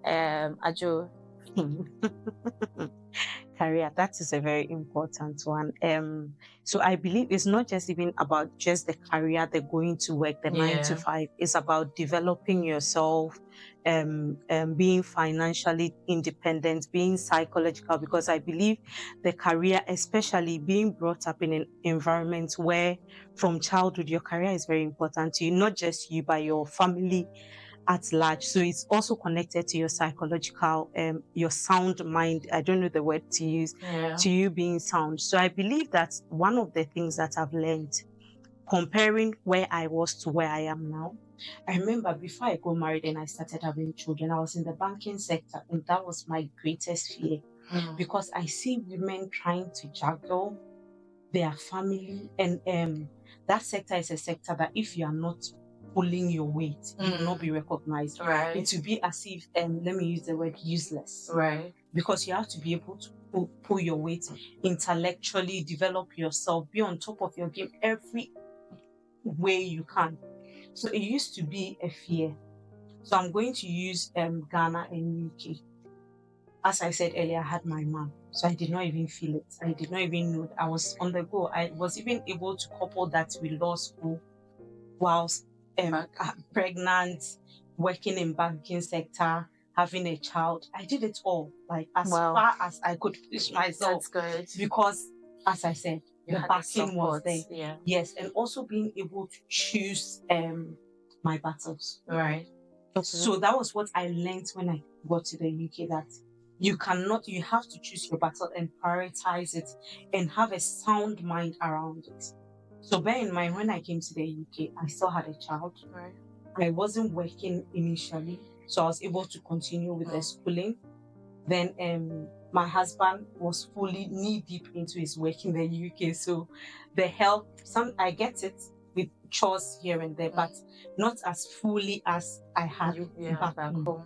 Adzo? Career, that is a very important one. So I believe it's not just even about just the career, the going to work, the 9 to 5. It's about developing yourself, being financially independent, being psychological, because I believe the career, especially being brought up in an environment where from childhood your career is very important to you, not just you, but your family at large. So it's also connected to your psychological, your sound mind. I don't know the word to use, to you being sound. So I believe that's one of the things that I've learned comparing where I was to where I am now. I remember before I got married and I started having children, I was in the banking sector, and that was my greatest fear because I see women trying to juggle their family, and that sector is a sector that if you are not pulling your weight, you will not be recognized. Right. It will be as if, let me use the word useless. Right. Because you have to be able to pull your weight intellectually, develop yourself, be on top of your game every way you can. So it used to be a fear. So I'm going to use Ghana and UK. As I said earlier, I had my mom, so I did not even feel it. I did not even know I was on the go. I was even able to couple that with law school whilst pregnant, working in banking sector, having a child. I did it all, like as far as I could push myself. That's good. Because, as I said, You the had backing was there. Yeah. Yes, and also being able to choose my battles. Right. So that was what I learned when I got to the UK, that you have to choose your battle and prioritize it and have a sound mind around it. So bear in mind, when I came to the UK, I still had a child. Right. I wasn't working initially, so I was able to continue with the schooling. Then my husband was fully knee deep into his work in the UK. So the help, I get it with chores here and there, but not as fully as I had back home.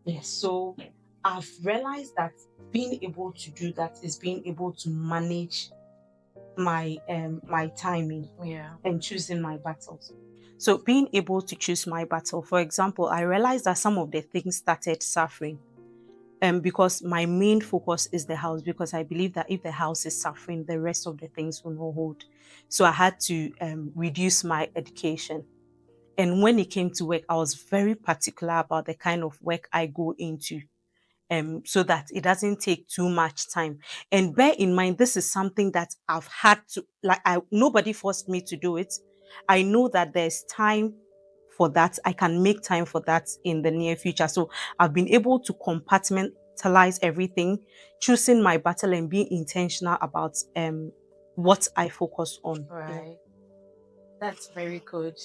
Yes. So I've realized that being able to do that is being able to manage my my timing and choosing my battles. So being able to choose my battle, for example, I realized that some of the things started suffering because my main focus is the house, because I believe that if the house is suffering, the rest of the things will not hold. So I had to reduce my education. And when it came to work, I was very particular about the kind of work I go into, so that it doesn't take too much time. And bear in mind, this is something that I've had to, nobody forced me to do it. I know that there's time for that. I can make time for that in the near future. So I've been able to compartmentalize everything, choosing my battle and being intentional about what I focus on. Right. That's very good.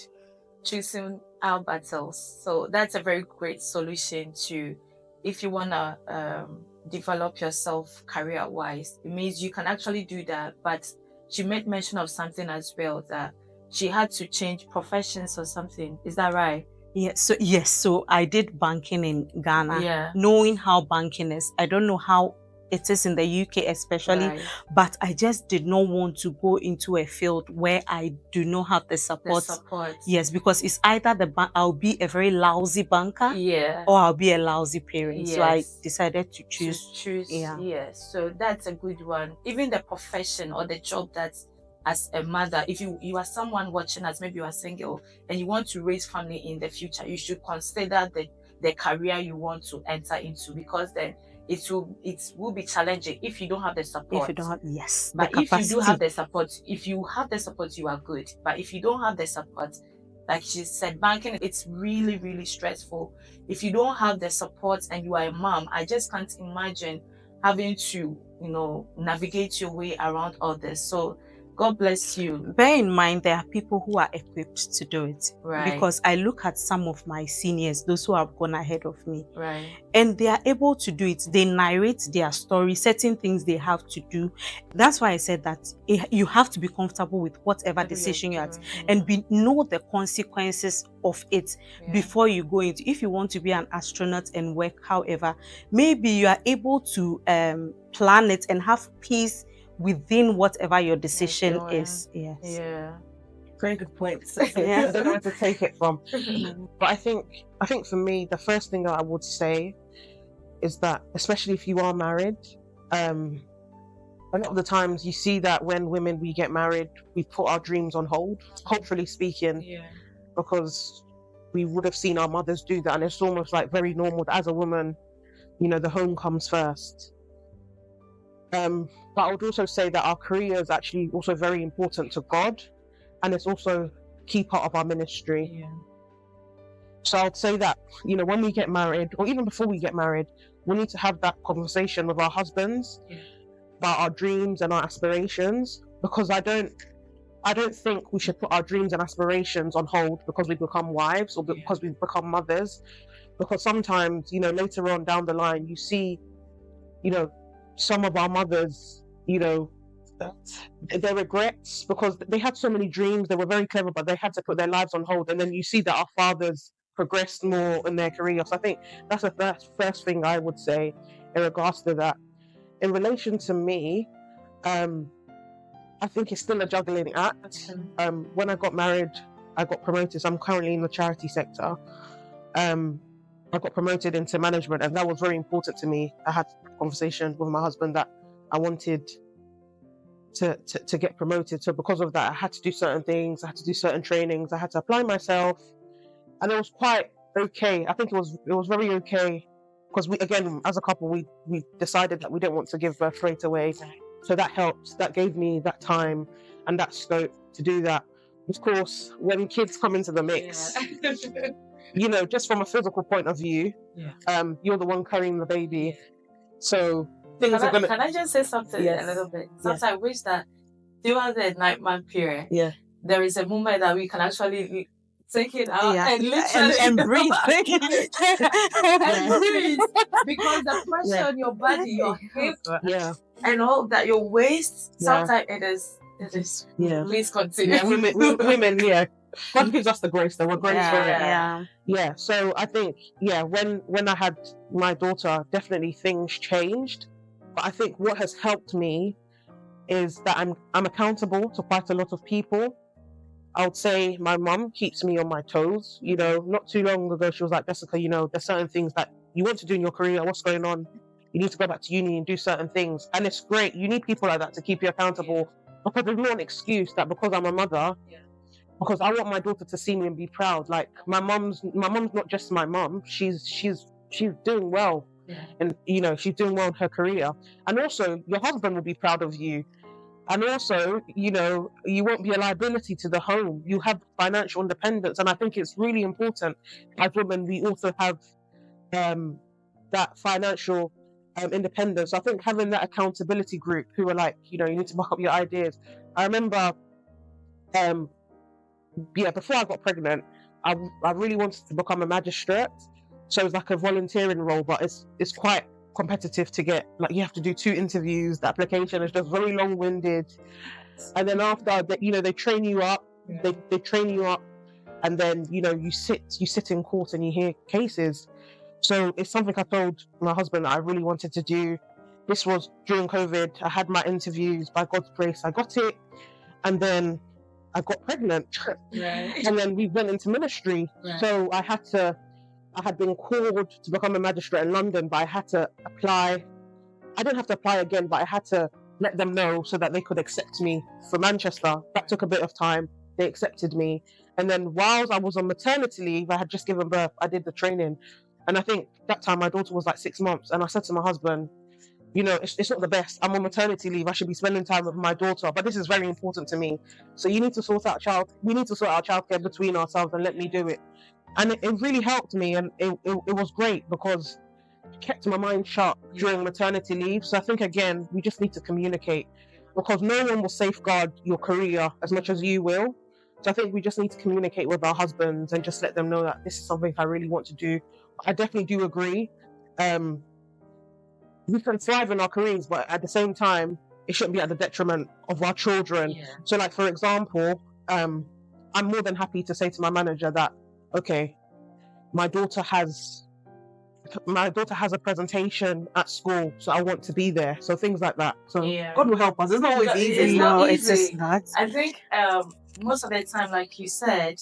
Choosing our battles. So that's a very great solution to, if you want to develop yourself career-wise. It means you can actually do that. But she made mention of something as well, that she had to change professions or something. Is that right? Yes. So I did banking in Ghana. Yeah. Knowing how banking is, I don't know how it is in the UK especially, but I just did not want to go into a field where I do not have the support. Yes, because it's either I'll be a very lousy banker, or I'll be a lousy parent. So I decided to choose. Yes. So that's a good one. Even the profession or the job that, as a mother, if you are someone watching us, maybe you are single and you want to raise family in the future, you should consider the career you want to enter into, because then it will be challenging if you don't have the support. If you don't have, yes. But if you do have the support, you are good. But if you don't have the support, like she said, banking, it's really, really stressful. If you don't have the support and you are a mom, I just can't imagine having to, navigate your way around all this. So God bless you. Bear in mind, there are people who are equipped to do it. Right. Because I look at some of my seniors, those who have gone ahead of me. Right. And they are able to do it. They narrate their story, certain things they have to do. That's why I said that you have to be comfortable with whatever decision you have, and know the consequences of it before you go into. If you want to be an astronaut and work, however, maybe you are able to plan it and have peace within whatever your decision is. Yes. Yeah. Very good points. I don't know where to take it from. But I think for me, the first thing that I would say is that, especially if you are married, a lot of the times you see that when women, we get married, we put our dreams on hold, culturally speaking, because we would have seen our mothers do that, and it's almost like very normal that as a woman, the home comes first. But I would also say that our career is actually also very important to God, and it's also key part of our ministry. So I'd say that, when we get married, or even before we get married, we need to have that conversation with our husbands about our dreams and our aspirations, because I don't think we should put our dreams and aspirations on hold because we become wives or because we become mothers. Because sometimes, later on down the line, you see, some of our mothers, their regrets, because they had so many dreams, they were very clever, but they had to put their lives on hold. And then you see that our fathers progressed more in their career. So I think that's the first thing I would say in regards to that. In relation to me, I think it's still a juggling act. When I got married, I got promoted. So I'm currently in the charity sector. I got promoted into management, and that was very important to me. I had a conversation with my husband that I wanted to get promoted. So because of that, I had to do certain things. I had to do certain trainings. I had to apply myself, and it was quite okay. I think it was very okay, because we, again, as a couple, we decided that we didn't want to give birth straight away. So that helped. That gave me that time and that scope to do that. Of course, when kids come into the mix, just from a physical point of view, you're the one carrying the baby. So things are gonna. Can I just say something a little bit? Sometimes I wish that throughout the 9-month period, there is a moment that we can actually take it out and literally and breathe. Breathe. Because the pressure on your body, your hip, and all that, your waist, sometimes it is. Please continue. Women, God gives us the grace, though. We're grace for it. Yeah. So I think, when I had my daughter, definitely things changed. But I think what has helped me is that I'm accountable to quite a lot of people. I would say my mum keeps me on my toes. Not too long ago, she was like, Jessica, there's certain things that you want to do in your career. What's going on? You need to go back to uni and do certain things. And it's great. You need people like that to keep you accountable, because there's not an excuse that because I'm a mother, because I want my daughter to see me and be proud. Like my mom's not just my mom. She's doing well, and she's doing well in her career. And also, your husband will be proud of you. And also, you won't be a liability to the home. You have financial independence. And I think it's really important as women, we also have that financial independence. I think having that accountability group who are like, you need to back up your ideas. I remember, before I got pregnant, I really wanted to become a magistrate. So it's like a volunteering role, but it's quite competitive to get. Like, you have to do 2 interviews. The application is just very long-winded, and then after that, they train you up. They train you up, and then you sit in court and you hear cases. So it's something I told my husband that I really wanted to do. This was during COVID. I had my interviews. By God's grace, I got it, and then I got pregnant. And then we went into ministry. So I had been called to become a magistrate in London, but I had to apply. I didn't have to apply again, but I had to let them know so that they could accept me for Manchester. That took a bit of time. They accepted me. And then whilst I was on maternity leave, I had just given birth, I did the training. And I think that time my daughter was like 6 months. And I said to my husband, it's not the best. I'm on maternity leave. I should be spending time with my daughter, but this is very important to me. So we need to sort out childcare between ourselves and let me do it. And it really helped me, and it was great because it kept my mind sharp during maternity leave. So I think, again, we just need to communicate, because no one will safeguard your career as much as you will. So I think we just need to communicate with our husbands and just let them know that this is something I really want to do. I definitely do agree. We can thrive in our careers, but at the same time, it shouldn't be at the detriment of our children. So, like, for example, I'm more than happy to say to my manager that, okay, my daughter has a presentation at school, so I want to be there. So things like that. So God will help us. It's not always easy. It's not easy. It's just not. I think most of the time, like you said,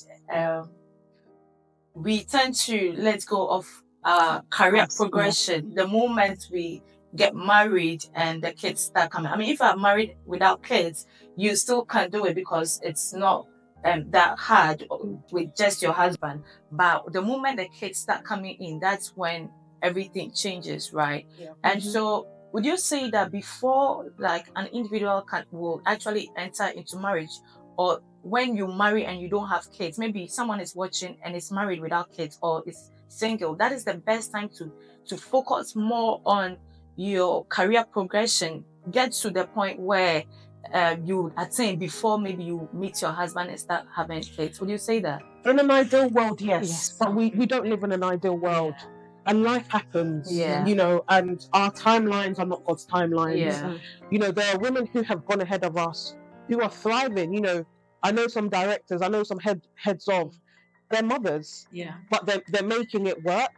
we tend to let go of career Yes, progression the moment we get married and the kids start coming. I mean, if I'm married without kids, you still can do it because it's not that hard with just your husband. But the moment the kids start coming in, that's when everything changes, right? Yeah. And so, would you say that before, like, an individual will actually enter into marriage, or when you marry and you don't have kids, maybe someone is watching and is married without kids or is single, that is the best time to focus more on your career progression, get to the point where you attain before maybe you meet your husband and start having kids? Would you say that? In an ideal world, yes, Yes. but we don't live in an ideal world, and life happens, Yeah. you know, and our timelines are not God's timelines. Yeah. You know, there are women who have gone ahead of us who are thriving. You know, I know some directors, I know some heads of, they're mothers, Yeah. but they're making it work.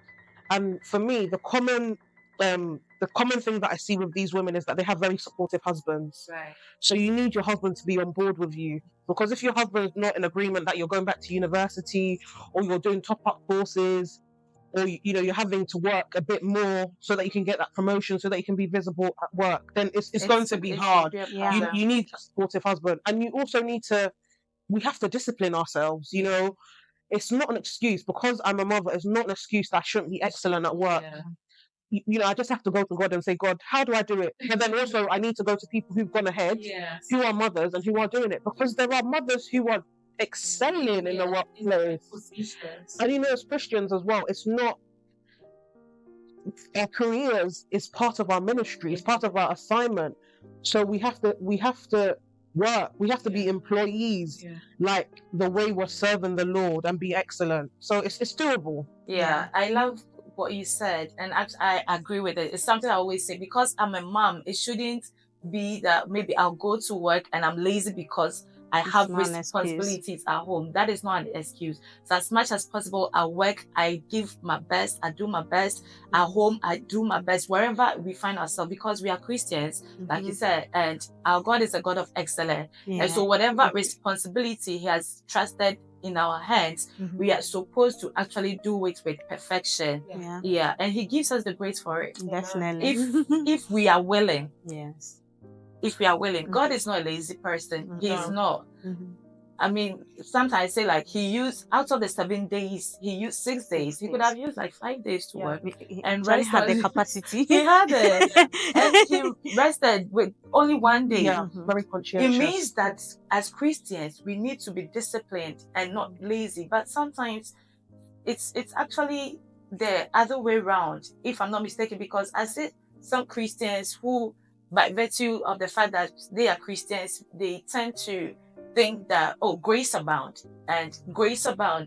And for me, the common thing that I see with these women is that they have very supportive husbands. Right. So you need your husband to be on board with you, because if your husband is not in agreement that you're going back to university, or you're doing top up courses, or you know, you're having to work a bit more so that you can get that promotion, so that you can be visible at work, then it's going to be hard. You need a supportive husband, and you also need to. We have to discipline ourselves. You know, it's not an excuse because I'm a mother. It's not an excuse that I shouldn't be excellent at work. Yeah. You know, I just have to go to God and say, God, how do I do it? But then also I need to go to people who've gone ahead, who are mothers and who are doing it, because there are mothers who are excelling in the workplace. And you know, as Christians as well, it's not, our careers is part of our ministry, it's part of our assignment. So we have to work, we have to be employees, like the way we're serving the Lord, and be excellent. So it's doable. Yeah, I love what you said, and I agree with it. It's something I always say, because I'm a mom, it shouldn't be that maybe I'll go to work and I'm lazy because I have responsibilities at home. That is not an excuse. So as much as possible, I work, I give my best, I do my best. At home, I do my best wherever we find ourselves, because we are Christians, like you said, and our God is a God of excellence. And so whatever responsibility He has trusted in our hands, we are supposed to actually do it with perfection. Yeah, and He gives us the grace for it. Definitely. If we are willing. Yes. If we are willing. God is not a lazy person. He's not. I mean, sometimes I say, like, He used, out of the 7 days, He used 6 days. He could have used like 5 days to work. And Rest had the capacity. He had it. And He rested with only 1 day. Yeah, very conscientious. It means that as Christians, we need to be disciplined and not lazy. But sometimes it's actually the other way around, if I'm not mistaken, because I see some Christians who, by virtue of the fact that they are Christians, they tend to think that, oh, grace abound,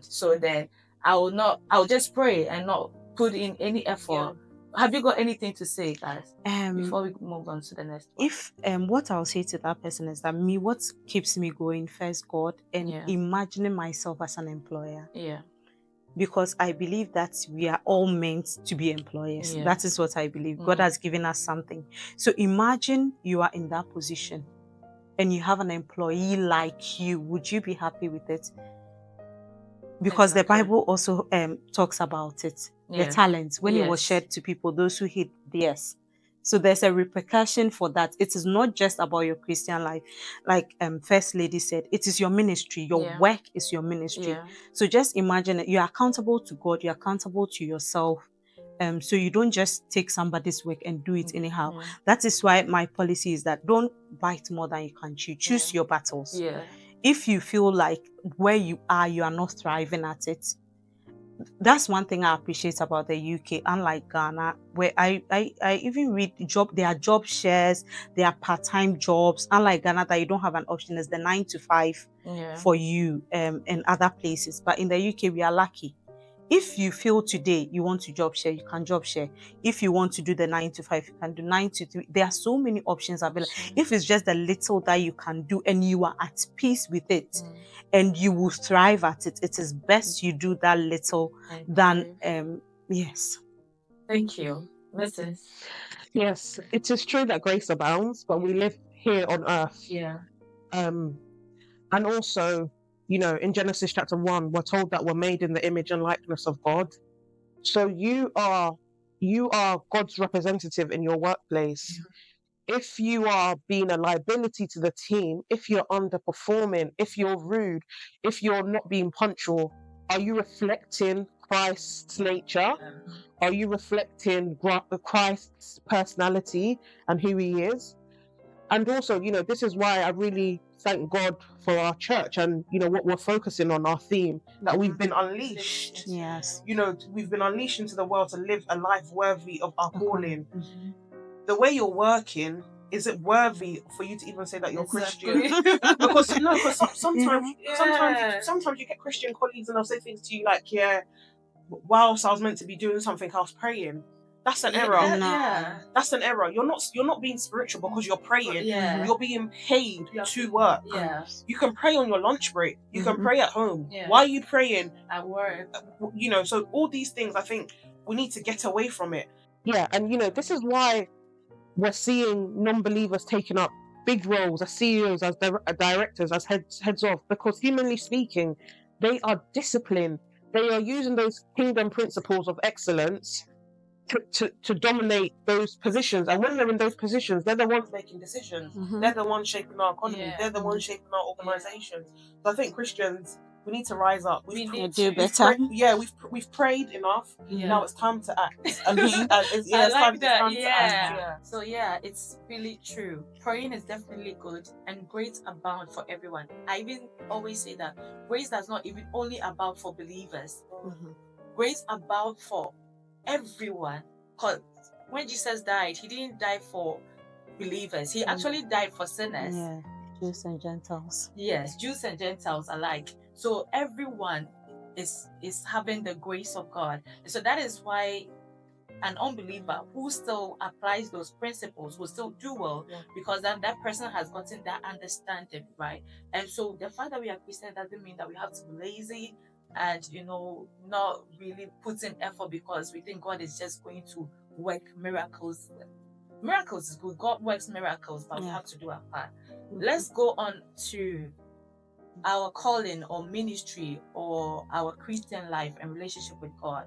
so then I'll just pray and not put in any effort. Have you got anything to say, guys, before we move on to the next one? If what I'll say to that person is that what keeps me going, first God, and imagining myself as an employer. Because I believe that we are all meant to be employers. That is what I believe. God has given us something. So imagine you are in that position and you have an employee like you. Would you be happy with it? Because the Bible also talks about it. The talents, when it was shared to people, those who hid theirs. So there's a repercussion for that. It is not just about your Christian life. Like First Lady said, it is your ministry. Your work is your ministry. So just imagine it. You're accountable to God. You're accountable to yourself. So you don't just take somebody's work and do it anyhow. That is why my policy is that don't bite more than you can chew. Choose your battles. If you feel like where you are not thriving at it, that's one thing I appreciate about the UK, unlike Ghana, where I even read there are job shares, there are part-time jobs. Unlike Ghana, that you don't have an option, is the 9 to 5 for you in other places. But in the UK, we are lucky. If you feel today you want to job share, you can job share. If you want to do the 9 to 5, you can do 9 to 3. There are so many options available. If it's just the little that you can do and you are at peace with it, and you will thrive at it, it is best you do that little than yes. Thank you, Mrs. Yes, it is true that grace abounds, but we live here on earth. And also, you know, in Genesis chapter 1, we're told that we're made in the image and likeness of God. So you are God's representative in your workplace. If you are being a liability to the team, if you're underperforming, if you're rude, if you're not being punctual, are you reflecting Christ's nature? Are you reflecting Christ's personality and who he is? And also, this is why I really thank God for our church and, what we're focusing on, our theme, that we've been unleashed. Yes. We've been unleashed into the world to live a life worthy of our calling. Mm-hmm. The way you're working, is it worthy for you to even say that you're Exactly. Christian? Because sometimes Yeah. sometimes you get Christian colleagues and they'll say things to you like, yeah, whilst I was meant to be doing something, I was praying. That's an error. Yeah. That's an error. You're not being spiritual because you're praying. Yeah. You're being paid to work. Yeah. You can pray on your lunch break. You can pray at home. Yeah. Why are you praying At work? So all these things, I think we need to get away from it. Yeah, and this is why we're seeing non-believers taking up big roles as CEOs, as directors, as heads of, because humanly speaking, they are disciplined. They are using those kingdom principles of excellence to dominate those positions. And when they're in those positions, they're the ones making decisions. They're the ones shaping our economy. Yeah. They're the ones shaping our organizations. So I think Christians, we need to rise up. We need do to better. We've prayed enough. Yeah. Now it's time to act. And I like that. to act. Yeah. So yeah, it's really true. Praying is definitely good, and grace abound for everyone. I even always say that grace does not even only abound for believers. Grace abound for everyone. Because when Jesus died, he didn't die for believers. He actually died for sinners. Yeah, Jews and Gentiles. Yes, Jews and Gentiles alike. So everyone is having the grace of God. So that is why an unbeliever who still applies those principles will still do well, because then that person has gotten that understanding, right? And so the fact that we are Christian doesn't mean that we have to be lazy and not really put in effort because we think God is just going to work miracles. Miracles is good. God works miracles, but we have to do our part. Let's go on to our calling or ministry or our Christian life and relationship with God.